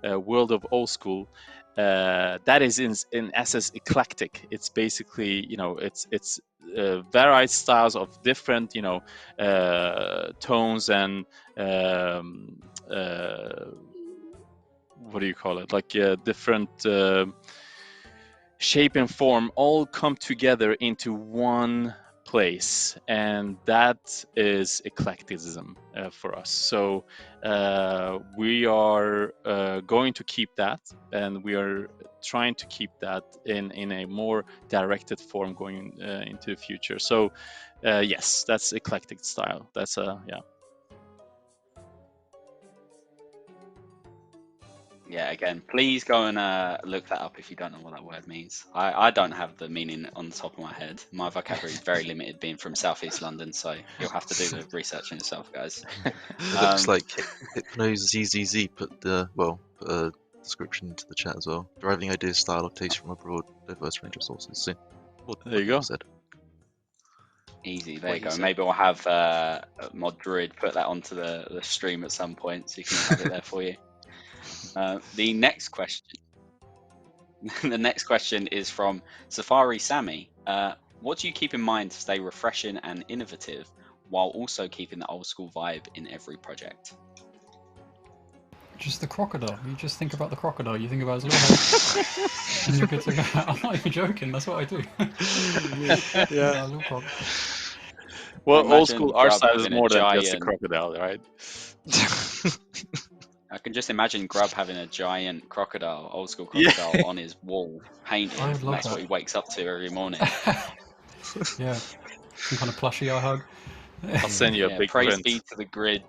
world of old school. That is in essence eclectic. It's basically it's varied styles of different tones and what do you call it, like different shape and form all come together into one place, and that is eclecticism for us. So we are going to keep that, and we are trying to keep that in a more directed form going into the future. So yes, that's eclectic style. That's yeah. Yeah, again, please go and look that up if you don't know what that word means. I don't have the meaning on the top of my head. My vocabulary is very limited, being from Southeast London, so you'll have to do the research on yourself, guys. It looks like HypnoZZZ put a description into the chat as well. Deriving ideas, style, or taste from a broad, diverse range of sources. So, There you go. Said. Easy, there What you he go. said. Maybe we'll have Mod Druid put that onto the stream at some point, so you can have it there for you. The next question. The next question is from Safari Sammy. What do you keep in mind to stay refreshing and innovative while also keeping the old school vibe in every project? Just the crocodile. You just think about the crocodile. You think about his little head, and you're good to go. I'm not even joking. That's what I do. Yeah. Little croc. Well, Imagine old school R Grub style is having a more than just a giant- crocodile, right? I can just imagine Grub having a giant crocodile, old school Yeah. crocodile, on his wall, painted, I would and love that's that. what he wakes up to every morning. Yeah, some kind of plushie I hug. I'll send you a Yeah, big praise print. be to the grid.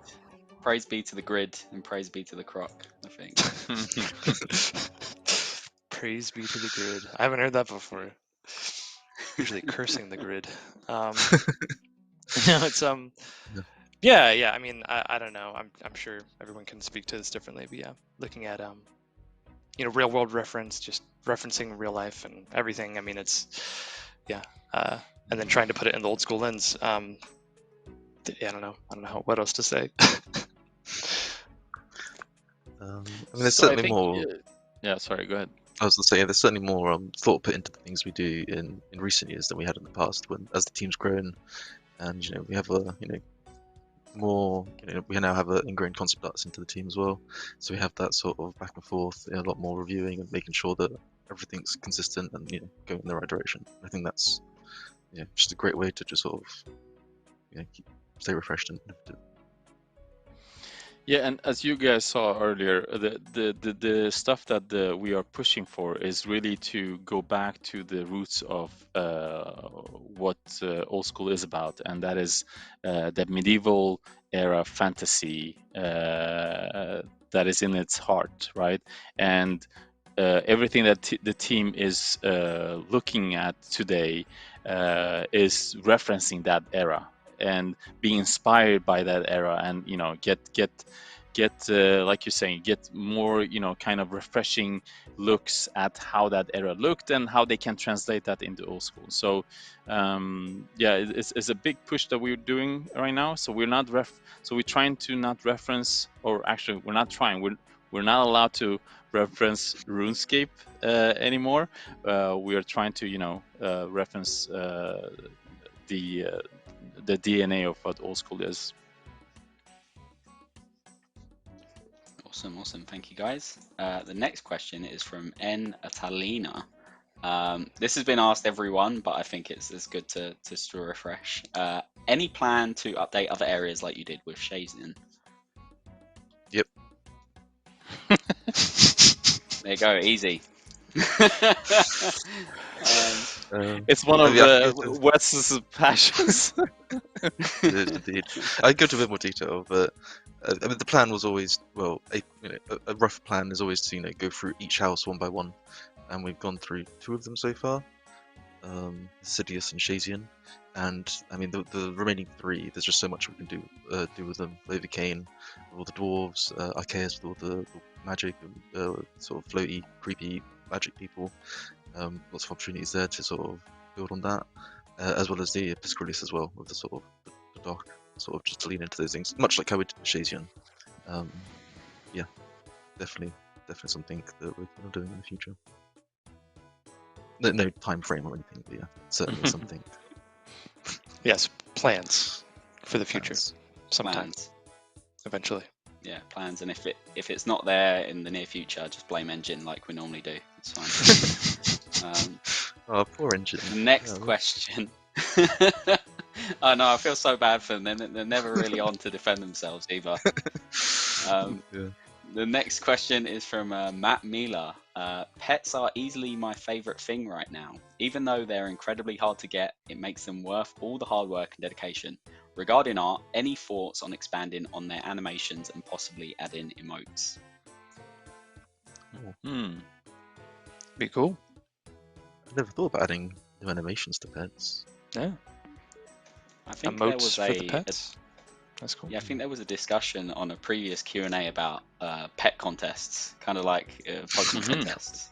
Praise be to the grid, and praise be to the croc, I think. Praise be to the grid. I haven't heard that before. Usually cursing the grid. No, it's yeah. I mean, I don't know. I'm sure everyone can speak to this differently, but yeah, looking at real world reference, just referencing real life and everything. I mean, it's and then trying to put it in the old school lens. Yeah, I don't know what else to say. There's So I certainly think, more. yeah, sorry, go ahead. I was going to say, there's certainly more thought put into the things we do in recent years than we had in the past. When as the team's grown, and we have more. We now have an ingrained concept arts into the team as well. So we have that sort of back and forth, a lot more reviewing and making sure that everything's consistent and going in the right direction. I think that's just a great way to just sort of stay refreshed and innovative. Yeah, and as you guys saw earlier, the stuff that we are pushing for is really to go back to the roots of what old school is about, and that is the medieval era fantasy that is in its heart, right? And everything that the team is looking at today is referencing that era and being inspired by that era, and get like you're saying, get more kind of refreshing looks at how that era looked and how they can translate that into old school. So it's a big push that we're doing right now. So we're not so we're trying to not reference, or actually we're not trying, we're not allowed to reference RuneScape anymore. We are trying to reference the DNA of what old school is. Awesome. Thank you, guys. The next question is from N. Atalina. This has been asked everyone, but I think it's good to still refresh. Any plan to update other areas like you did with Shazian? Yep. There you go, easy. It's one of Wes's passions. It is indeed. I'd go to a bit more detail, but the plan was always a rough plan is always to go through each house one by one, and we've gone through 2 of them so far, Sidious and Shazian, and I mean the remaining 3. There's just so much we can do with them. Overcane, with all the dwarves, Archaeus with all the magic and sort of floaty, creepy magic people. Lots of opportunities there to sort of build on that, as well as the Piscalis as well, with the sort of the dock, sort of just to lean into those things, much like how we did with Shazian. Yeah, definitely something that we're going to do in the future. No time frame or anything, but yeah, certainly something. Yes, plans for the future, sometime, Plans. eventually. Yeah, plans. And if it's not there in the near future, just blame Engine like we normally do. It's fine. Oh, poor Engine. The next question. I know, I feel so bad for them. They're never really on to defend themselves either. Yeah. The next question is from Matt Miller. Pets are easily my favorite thing right now. Even though they're incredibly hard to get, it makes them worth all the hard work and dedication. Regarding art, any thoughts on expanding on their animations and possibly add in emotes? Be cool. I never thought about adding new animations to pets. Yeah. I think there Emotes was for the pets. That's cool. Yeah, I think there was a discussion on a previous Q&A about pet contests, kind of like Pokemon contests.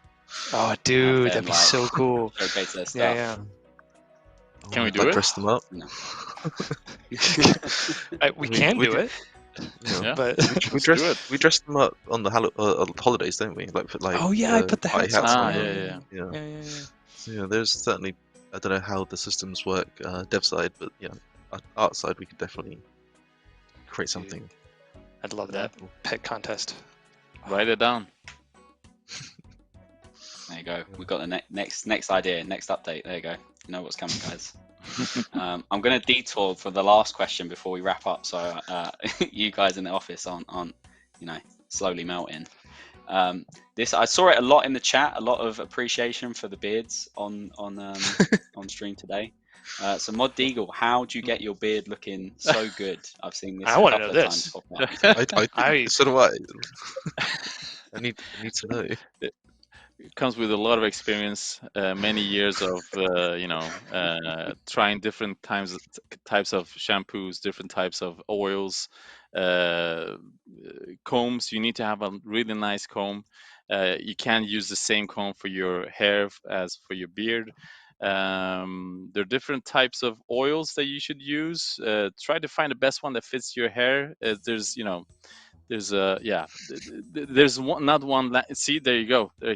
Oh, dude, them, that'd be like, so cool. Showcase their Yeah, stuff. yeah. Can we I'd do it? Dress them up. No. We can do it, Yeah. but We dress them up on the holidays, don't we? Like oh yeah, I put the party hats on. and yeah. yeah. Yeah. So yeah, there's certainly, I don't know how the systems work, dev side, but yeah, art side we could definitely create something. I'd love that pet contest. Write it down. There you go. We've got the next idea, next update. There you go. You know what's coming, guys. I'm going to detour for the last question before we wrap up, so you guys in the office aren't slowly melting. This I saw it a lot in the chat. A lot of appreciation for the beards on stream today. So Mod Deagle, how do you get your beard looking so good? I've seen this I a wanna couple know of this. times pop up. So do I. I need to know. It comes with a lot of experience, many years of trying different types of shampoos, different types of oils, combs. You need to have a really nice comb. You can't use the same comb for your hair as for your beard. There are different types of oils that you should use. Try to find the best one that fits your hair. There's not one. See, there you go. There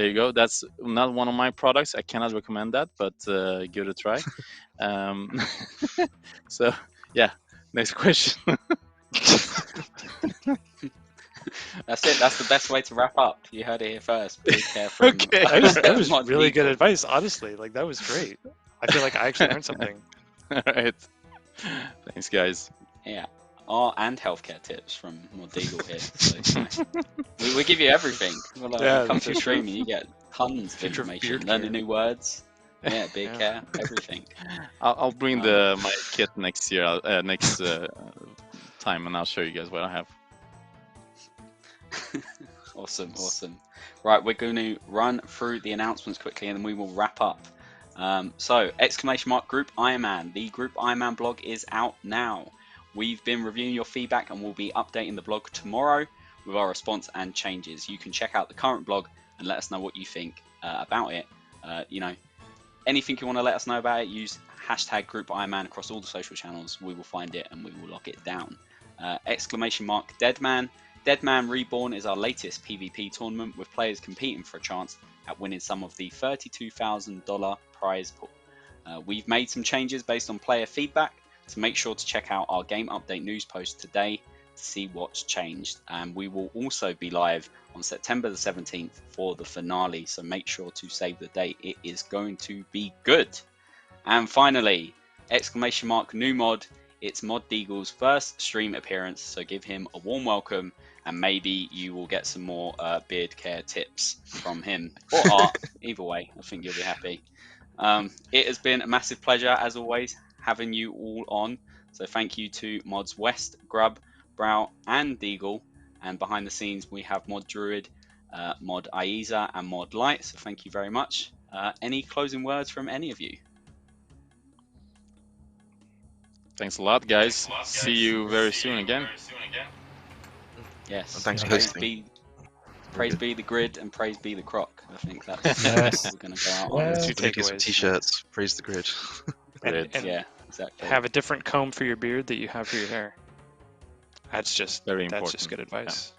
you go. That's not one of my products. I cannot recommend that, but give it a try. So yeah, next question. That's it. That's the best way to wrap up. You heard it here first. Be careful. Okay, that was Mod really good Deagle. advice. Honestly, like that was great. I feel like I actually learned something. All right. Thanks, guys. Yeah. Art and healthcare tips from Mod Deagle here. So, we give you everything. Well, Yeah, you come to future a stream and you get tons of future information, beard learning care. new words. Yeah, beard Yeah. care, everything. I'll bring my kit next year, next time, and I'll show you guys what I have. Awesome. Right, we're going to run through the announcements quickly and then we will wrap up. So, !Group Iron Man. The Group Iron Man blog is out now. We've been reviewing your feedback and we'll be updating the blog tomorrow with our response and changes. You can check out the current blog and let us know what you think about it. Anything you want to let us know about it, use #GroupIronMan across all the social channels. We will find it and we will log it down. !Deadman. Deadman Reborn is our latest PvP tournament with players competing for a chance at winning some of the $32,000 prize pool. We've made some changes based on player feedback, so make sure to check out our game update news post today to see what's changed. And we will also be live on September the 17th for the finale, so make sure to save the date. It is going to be good. And finally, !New Mod. It's Mod Deagle's first stream appearance, so give him a warm welcome and maybe you will get some more beard care tips from him or art. Either way, I think you'll be happy. It has been a massive pleasure, as always, having you all on. So thank you to Mods West, Grub, Brow, and Deagle. And behind the scenes, we have Mod Druid, Mod Aiza, and Mod Light. So thank you very much. Any closing words from any of you? Thanks a lot, guys. See you very soon again. Yes. And thanks for praise hosting. Praise be the grid and praise be the croc. I think that's Yes. what we're going to go out on. Two Make you some takeaways. t-shirts. Praise the grid. And Yeah, exactly. have a different comb for your beard that you have for your hair. That's just Very That's important. just good advice.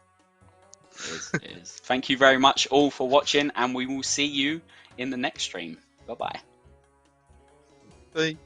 It is. Thank you very much all for watching, and we will see you in the next stream. Bye-bye. Bye.